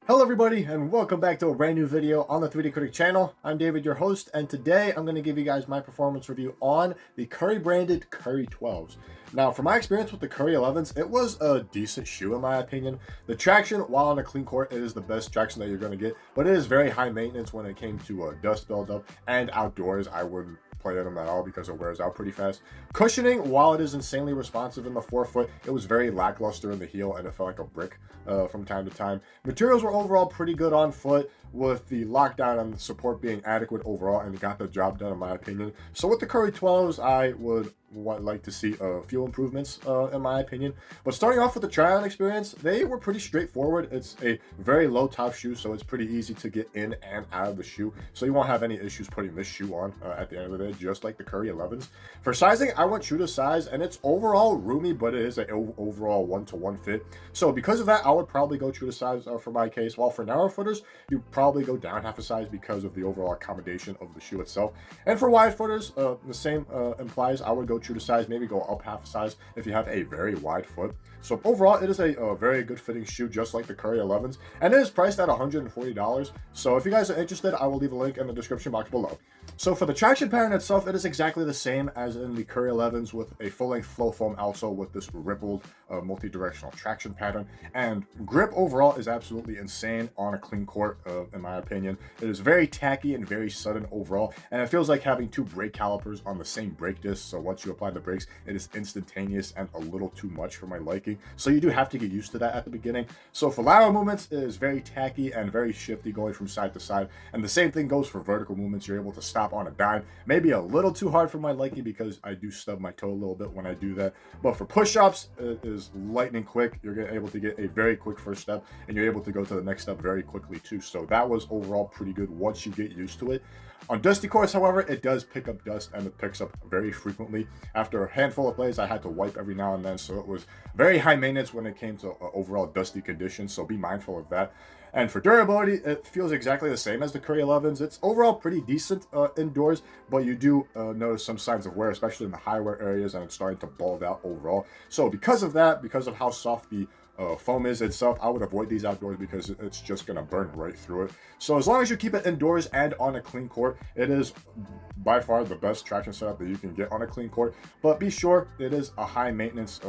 Hello everybody and welcome back to a brand new video on the 3D Critic channel. I'm David, your host, and today I'm going to give you guys my performance review on the Curry branded Curry 12s. Now, from my experience with the Curry 11s, it was a decent shoe in my opinion. The traction, while on a clean court, it is the best traction that you're going to get, but it is very high maintenance when it came to dust buildup, and outdoors I wouldn't play them at all because it wears out pretty fast. Cushioning, while it is insanely responsive in the forefoot, it was very lackluster in the heel and it felt like a brick from time to time. Materials were overall pretty good on foot, with the lockdown and the support being adequate overall, and it got the job done in my opinion. So with the Curry 12s, I would like to see a few improvements in my opinion. But starting off with the try-on experience, they were pretty straightforward. It's a very low top shoe, so it's pretty easy to get in and out of the shoe, so you won't have any issues putting this shoe on at the end of the day, just like the Curry 11s. For sizing, I went true to size, and it's overall roomy, but it is an overall 1-to-1 fit. So because of that, I would probably go true to size for my case. While for narrow footers, you probably go down half a size because of the overall accommodation of the shoe itself. And for wide footers, the same implies I would go true to size, maybe go up half a size if you have a very wide foot. So overall, it is a very good fitting shoe, just like the Curry 11s, and it is priced at $140. So if you guys are interested, I will leave a link in the description box below. So for the traction pattern itself, it is exactly the same as in the Curry 11s, with a full-length flow foam outsole with this rippled multi-directional traction pattern. And grip overall is absolutely insane on a clean court, in my opinion. It is very tacky and very sudden overall, and it feels like having two brake calipers on the same brake disc. So once you apply the brakes, it is instantaneous and a little too much for my liking. So you do have to get used to that at the beginning. So for lateral movements, it is very tacky and very shifty, going from side to side. And the same thing goes for vertical movements. You're able to stop on a dime, maybe a little too hard for my liking because I do stub my toe a little bit when I do that. But for push-ups, it is lightning quick. You're able to get a very quick first step, and you're able to go to the next step very quickly too. So that was overall pretty good once you get used to it. On dusty courts, however, it does pick up dust, and it picks up very frequently. After a handful of plays, I had to wipe every now and then, so it was very high maintenance when it came to overall dusty conditions, so be mindful of that. And for durability, it feels exactly the same as the Curry 11s. It's overall pretty decent indoors, but you do notice some signs of wear, especially in the high wear areas, and it's starting to bald out overall. So because of that, because of how soft the foam is itself, I would avoid these outdoors because it's just going to burn right through it. So as long as you keep it indoors and on a clean court, it is by far the best traction setup that you can get on a clean court. But be sure it is a high maintenance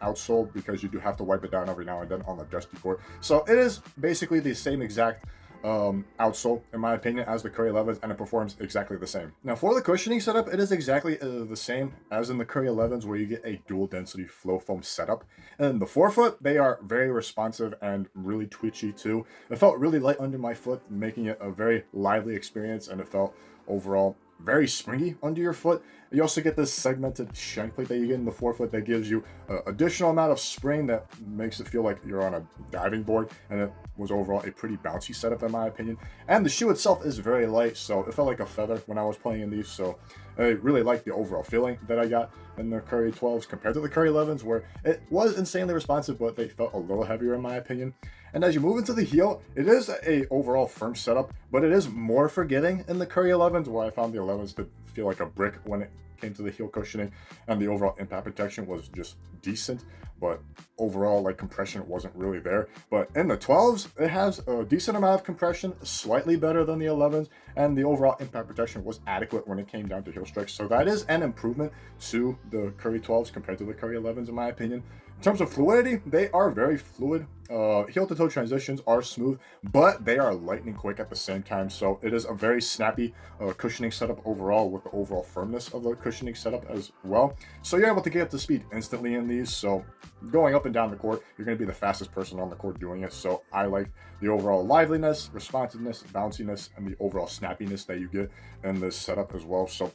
outsole, because you do have to wipe it down every now and then on the dusty court. So it is basically the same exact outsole in my opinion as the Curry 11s, and it performs exactly the same. Now for the cushioning setup, it is exactly the same as in the Curry 11s, where you get a dual density flow foam setup. And the forefoot, they are very responsive and really twitchy too. It felt really light under my foot, making it a very lively experience, and it felt overall very springy under your foot. You also get this segmented shank plate that you get in the forefoot that gives you an additional amount of spring that makes it feel like you're on a diving board, and it was overall a pretty bouncy setup in my opinion. And the shoe itself is very light, so it felt like a feather when I was playing in these. So I really like the overall feeling that I got in the Curry 12s compared to the Curry 11s, where it was insanely responsive, but they felt a little heavier in my opinion. And as you move into the heel, it is a overall firm setup, but it is more forgiving in the Curry 11s, where I found the 11s to feel like a brick when it came to the heel cushioning, and the overall impact protection was just decent, but overall like compression wasn't really there. But in the 12s, it has a decent amount of compression, slightly better than the 11s, and the overall impact protection was adequate when it came down to heel strikes. So that is an improvement to the Curry 12s compared to the Curry 11s in my opinion. In terms of fluidity, they are very fluid. Heel to toe transitions are smooth, but they are lightning quick at the same time. So it is a very snappy cushioning setup overall, with the overall firmness of the cushioning setup as well. So you're able to get up to speed instantly in these. So going up and down the court, you're going to be the fastest person on the court doing it. So I like the overall liveliness, responsiveness, bounciness, and the overall snappiness that you get in this setup as well. So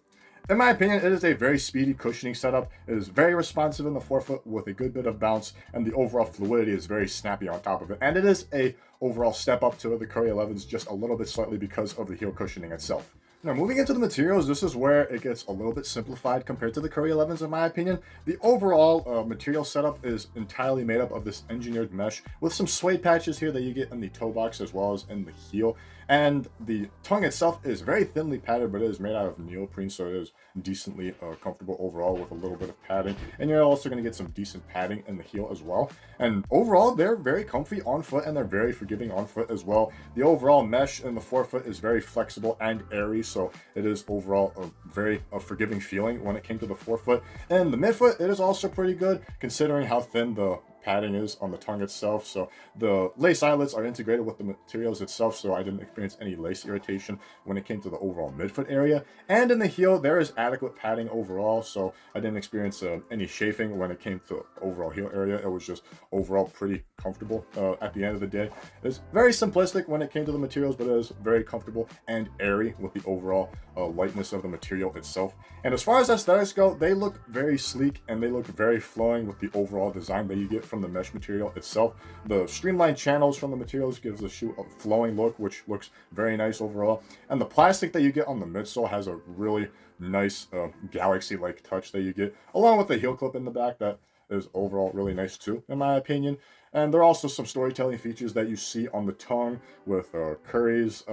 in my opinion, it is a very speedy cushioning setup. It is very responsive in the forefoot with a good bit of bounce, and the overall fluidity is very snappy on top of it. And it is a overall step up to the Curry 11s, just a little bit slightly because of the heel cushioning itself. Now, moving into the materials, this is where it gets a little bit simplified compared to the Curry 11s, in my opinion. The overall material setup is entirely made up of this engineered mesh with some suede patches here that you get in the toe box as well as in the heel. And the tongue itself is very thinly padded, but it is made out of neoprene, so it is decently comfortable overall with a little bit of padding. And you're also going to get some decent padding in the heel as well. And overall, they're very comfy on foot and they're very forgiving on foot as well. The overall mesh in the forefoot is very flexible and airy, so it is overall a very forgiving feeling when it came to the forefoot. And the midfoot, it is also pretty good considering how thin the padding is on the tongue itself. So the lace eyelets are integrated with the materials itself, so I didn't experience any lace irritation when it came to the overall midfoot area. And in the heel, there is adequate padding overall, so I didn't experience any chafing when it came to overall heel area. It was just overall pretty comfortable at the end of the day. It's very simplistic when it came to the materials, but it is very comfortable and airy with the overall lightness of the material itself. And as far as aesthetics go, they look very sleek and they look very flowing with the overall design that you get from the mesh material itself. The streamlined channels from the materials gives the shoe a flowing look, which looks very nice overall. And the plastic that you get on the midsole has a really nice galaxy-like touch that you get, along with the heel clip in the back that is overall really nice too, in my opinion. And there are also some storytelling features that you see on the tongue with Curry's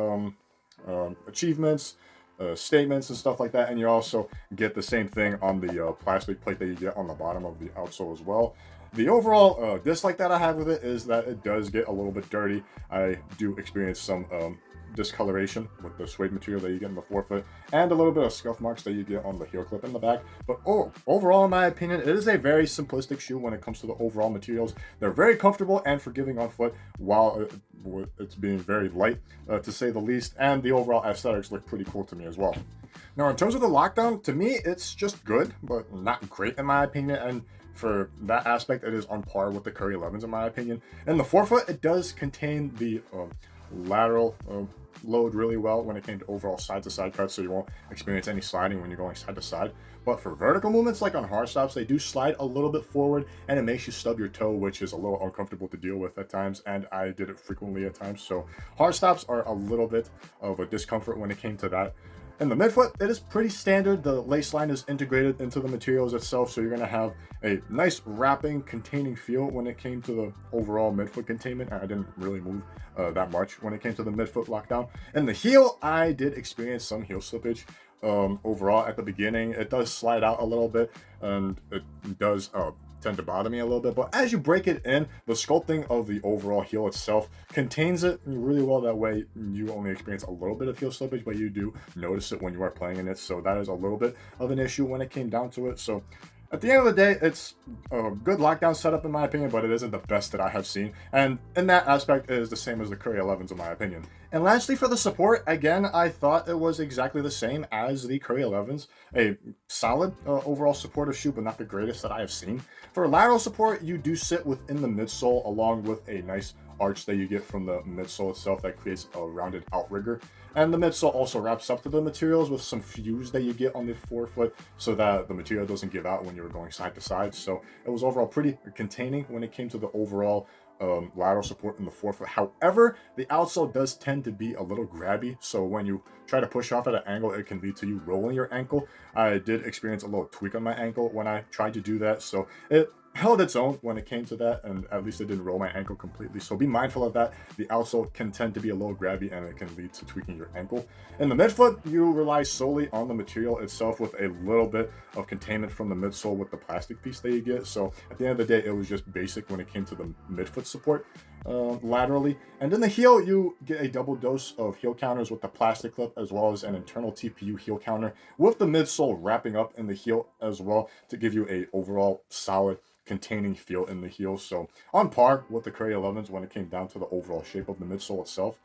achievements, statements and stuff like that, and you also get the same thing on the plastic plate that you get on the bottom of the outsole as well. The overall dislike that I have with it is that it does get a little bit dirty. I do experience some discoloration with the suede material that you get in the forefoot and a little bit of scuff marks that you get on the heel clip in the back. But overall, in my opinion, it is a very simplistic shoe when it comes to the overall materials. They're very comfortable and forgiving on foot while it's being very light, to say the least, and the overall aesthetics look pretty cool to me as well. Now, in terms of the lockdown, to me, it's just good, but not great in my opinion, and for that aspect, it is on par with the Curry 11s in my opinion. In the forefoot, it does contain the lateral load really well when it came to overall side-to-side cuts, so you won't experience any sliding when you're going side to side. But for vertical movements, like on hard stops, they do slide a little bit forward and it makes you stub your toe, which is a little uncomfortable to deal with at times, and I did it frequently at times. So hard stops are a little bit of a discomfort when it came to that. In the midfoot, it is pretty standard. The lace line is integrated into the materials itself, so you're going to have a nice wrapping, containing feel when it came to the overall midfoot containment. I didn't really move that much when it came to the midfoot lockdown. In the heel, I did experience some heel slippage. Overall, at the beginning, it does slide out a little bit, and it does tend to bother me a little bit, but as you break it in, the sculpting of the overall heel itself contains it really well. That way you only experience a little bit of heel slippage, but you do notice it when you are playing in it, so that is a little bit of an issue when it came down to it. So at the end of the day, it's a good lockdown setup in my opinion, but it isn't the best that I have seen, and in that aspect it is the same as the Curry 11s in my opinion. And lastly, for the support, again, I thought it was exactly the same as the Curry 11s. A solid overall supportive shoe, but not the greatest that I have seen. For lateral support, you do sit within the midsole along with a nice arch that you get from the midsole itself that creates a rounded outrigger. And the midsole also wraps up to the materials with some fuse that you get on the forefoot so that the material doesn't give out when you're going side to side. So it was overall pretty containing when it came to the overall lateral support in the forefoot. However, the outsole does tend to be a little grabby, so when you try to push off at an angle, it can lead to you rolling your ankle. I did experience a little tweak on my ankle when I tried to do that, so it held its own when it came to that, and at least it didn't roll my ankle completely. So be mindful of that. The outsole can tend to be a little grabby and it can lead to tweaking your ankle. In the midfoot, you rely solely on the material itself with a little bit of containment from the midsole with the plastic piece that you get. So at the end of the day, it was just basic when it came to the midfoot support laterally. And in the heel, you get a double dose of heel counters with the plastic clip as well as an internal TPU heel counter with the midsole wrapping up in the heel as well to give you a overall solid containing feel in the heel. So on par with the Curry 11s when it came down to the overall shape of the midsole itself.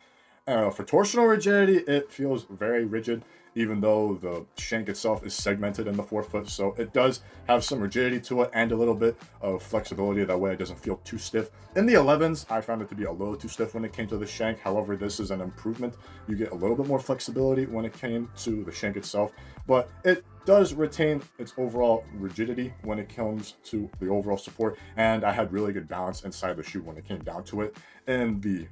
For torsional rigidity, it feels very rigid, even though the shank itself is segmented in the forefoot. So it does have some rigidity to it and a little bit of flexibility. That way it doesn't feel too stiff. In the 11s, I found it to be a little too stiff when it came to the shank. However, this is an improvement. You get a little bit more flexibility when it came to the shank itself, but it does retain its overall rigidity when it comes to the overall support, and I had really good balance inside the shoe when it came down to it. In the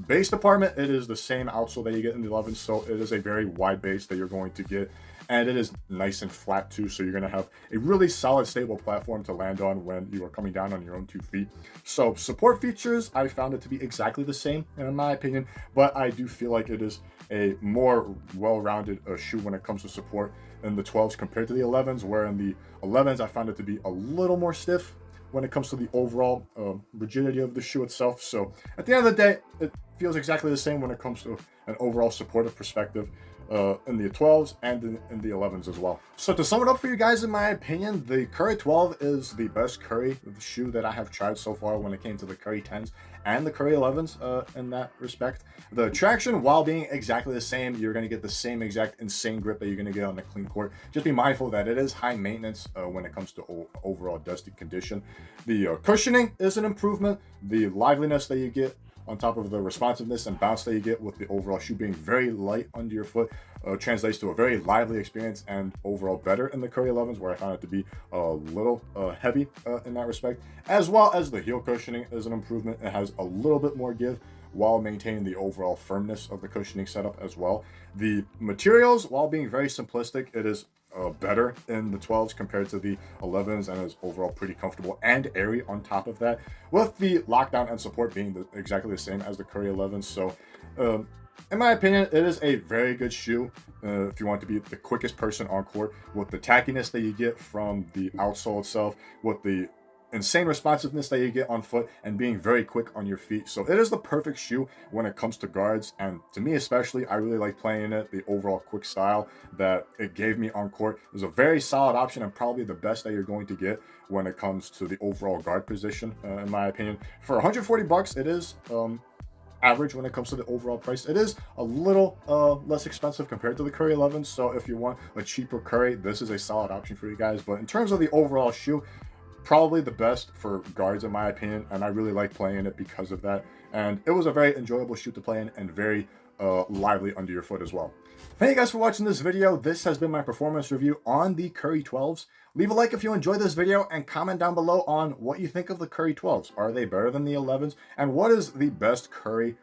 base department, it is the same outsole that you get in the 11s, so it is a very wide base that you're going to get, and it is nice and flat too, so you're going to have a really solid, stable platform to land on when you are coming down on your own 2 feet. So support features, I found it to be exactly the same in my opinion, but I do feel like it is a more well-rounded shoe when it comes to support in the 12s compared to the 11s, where in the 11s I found it to be a little more stiff when it comes to the overall rigidity of the shoe itself. So at the end of the day, it feels exactly the same when it comes to an overall supportive perspective in the 12s and in the 11s as well. So to sum it up for you guys, in my opinion, the Curry 12 is the best Curry shoe that I have tried so far when it came to the Curry 10s and the Curry 11s in that respect. The traction, while being exactly the same, you're going to get the same exact insane grip that you're going to get on the clean court. Just be mindful that it is high maintenance when it comes to overall dusty condition. The cushioning is an improvement. The liveliness that you get on top of the responsiveness and bounce that you get with the overall shoe being very light under your foot translates to a very lively experience and overall better in the Curry 11s, where I found it to be a little heavy in that respect. As well as the heel cushioning is an improvement. It has a little bit more give while maintaining the overall firmness of the cushioning setup as well. The materials, while being very simplistic, it is better in the 12s compared to the 11s, and is overall pretty comfortable and airy on top of that, with the lockdown and support being exactly the same as the Curry 11s. So in my opinion, it is a very good shoe if you want to be the quickest person on court, with the tackiness that you get from the outsole itself, with the insane responsiveness that you get on foot, and being very quick on your feet. So it is the perfect shoe when it comes to guards, and to me especially, I really like playing it. The overall quick style that it gave me on court is a very solid option, and probably the best that you're going to get when it comes to the overall guard position in my opinion. For 140 bucks, it is average when it comes to the overall price. It is a little less expensive compared to the Curry 11s, so if you want a cheaper Curry, this is a solid option for you guys. But in terms of the overall shoe, probably the best for guards in my opinion, and I really like playing it because of that. And it was a very enjoyable shoe to play in, and very lively under your foot as well. Thank you guys for watching this video. This has been my performance review on the Curry 12s. Leave a like if you enjoyed this video, and comment down below on what you think of the Curry 12s. Are they better than the 11s? And what is the best Curry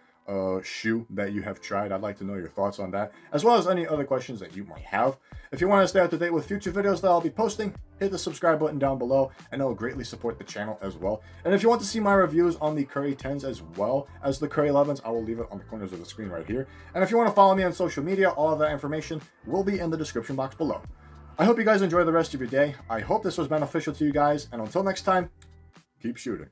shoe that you have tried? I'd like to know your thoughts on that, as well as any other questions that you might have. If you want to stay up to date with future videos that I'll be posting, hit the subscribe button down below, and it will greatly support the channel as well. And if you want to see my reviews on the Curry 10s as well as the Curry 11s, I will leave it on the corners of the screen right here. And if you want to follow me on social media, all of that information will be in the description box below. I hope you guys enjoy the rest of your day. I hope this was beneficial to you guys, and until next time, keep shooting.